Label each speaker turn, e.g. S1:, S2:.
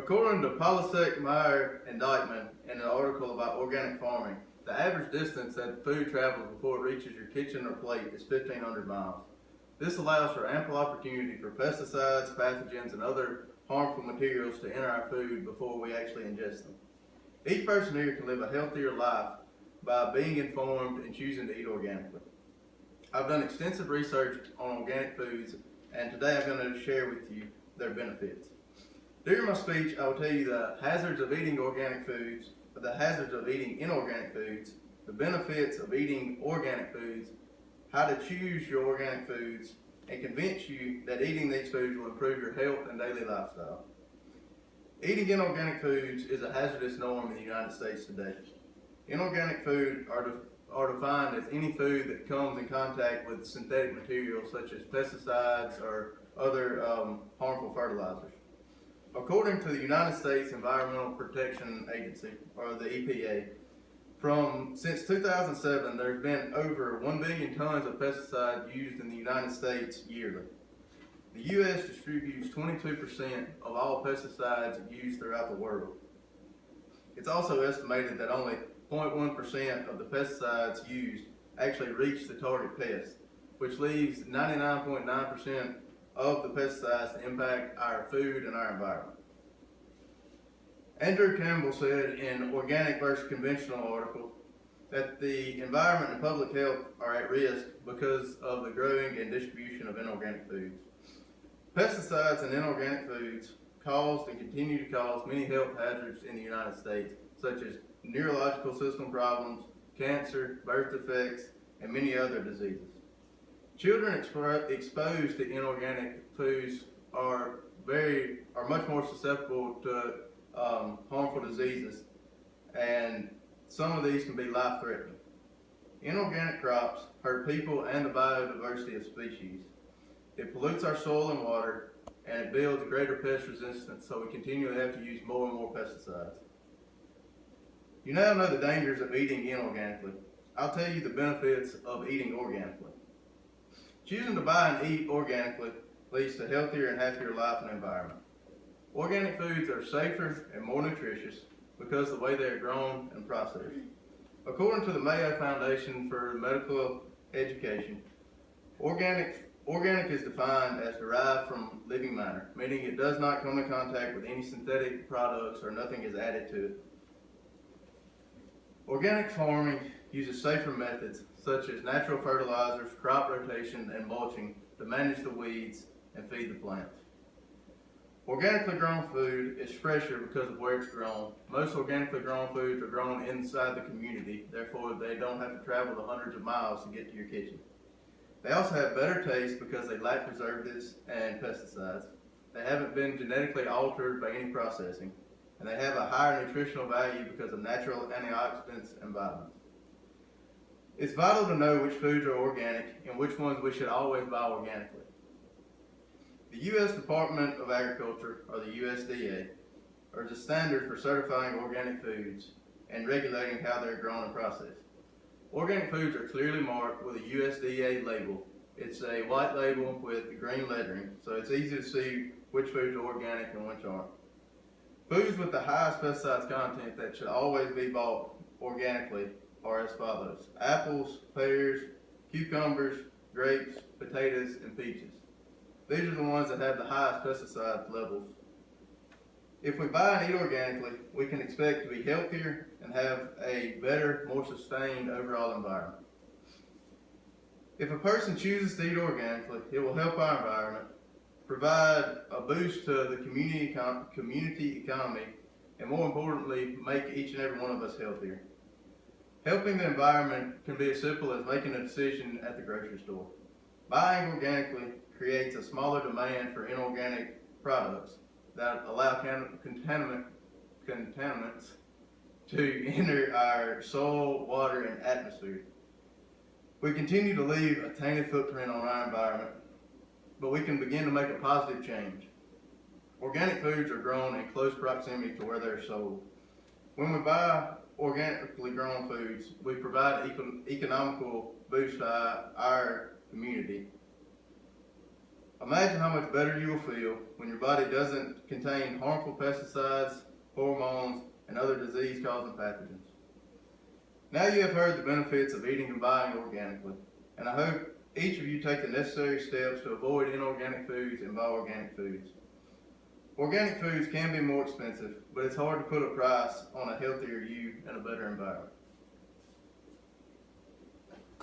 S1: According to Polisek, Meyer, and Dykeman in an article about organic farming, the average distance that food travels before it reaches your kitchen or plate is 1,500 miles. This allows for ample opportunity for pesticides, pathogens, and other harmful materials to enter our food before we actually ingest them. Each person here can live a healthier life by being informed and choosing to eat organically. I've done extensive research on organic foods, and today I'm going to share with you their benefits. During my speech, I will tell you the hazards of eating organic foods, the hazards of eating inorganic foods, the benefits of eating organic foods, how to choose your organic foods, and convince you that eating these foods will improve your health and daily lifestyle. Eating inorganic foods is a hazardous norm in the United States today. Inorganic food are defined as any food that comes in contact with synthetic materials such as pesticides or other harmful fertilizers. According to the United States Environmental Protection Agency, or the EPA, since 2007, there's been over 1 billion tons of pesticides used in the United States yearly. The U.S. distributes 22% of all pesticides used throughout the world. It's also estimated that only 0.1% of the pesticides used actually reach the target pest, which leaves 99.9% of the pesticides to impact our food and our environment. Andrew Campbell said in Organic versus Conventional article that the environment and public health are at risk because of the growing and distribution of inorganic foods. Pesticides and inorganic foods caused and continue to cause many health hazards in the United States, such as neurological system problems, cancer, birth defects, and many other diseases. Children exposed to inorganic foods are much more susceptible to harmful diseases, and some of these can be life-threatening. Inorganic crops hurt people and the biodiversity of species. It pollutes our soil and water, and it builds greater pest resistance, so we continually have to use more and more pesticides. You now know the dangers of eating inorganically. I'll tell you the benefits of eating organically. Choosing to buy and eat organically leads to healthier and happier life and environment. Organic foods are safer and more nutritious because of the way they are grown and processed. According to the Mayo Foundation for Medical Education, organic is defined as derived from living matter, meaning it does not come in contact with any synthetic products or nothing is added to it. Organic farming uses safer methods such as natural fertilizers, crop rotation, and mulching to manage the weeds and feed the plants. Organically grown food is fresher because of where it's grown. Most organically grown foods are grown inside the community, therefore they don't have to travel the hundreds of miles to get to your kitchen. They also have better taste because they lack preservatives and pesticides. They haven't been genetically altered by any processing, and they have a higher nutritional value because of natural antioxidants and vitamins. It's vital to know which foods are organic and which ones we should always buy organically. The U.S. Department of Agriculture, or the USDA, is a standard for certifying organic foods and regulating how they're grown and processed. Organic foods are clearly marked with a USDA label. It's a white label with green lettering, so it's easy to see which foods are organic and which aren't. Foods with the highest pesticides content that should always be bought organically are as follows: apples, pears, cucumbers, grapes, potatoes, and peaches. These are the ones that have the highest pesticide levels. If we buy and eat organically, we can expect to be healthier and have a better, more sustained overall environment. If a person chooses to eat organically, it will help our environment, provide a boost to the community economy, and more importantly, make each and every one of us healthier. Helping the environment can be as simple as making a decision at the grocery store. Buying organically creates a smaller demand for inorganic products that allow contaminants to enter our soil, water, and atmosphere. We continue to leave a tainted footprint on our environment, but we can begin to make a positive change. Organic foods are grown in close proximity to where they're sold. When we buy organically grown foods, we provide economical boost to our community. Imagine how much better you will feel when your body doesn't contain harmful pesticides, hormones, and other disease-causing pathogens. Now you have heard the benefits of eating and buying organically, and I hope each of you take the necessary steps to avoid inorganic foods and buy organic foods. Organic foods can be more expensive, but it's hard to put a price on a healthier you and a better environment.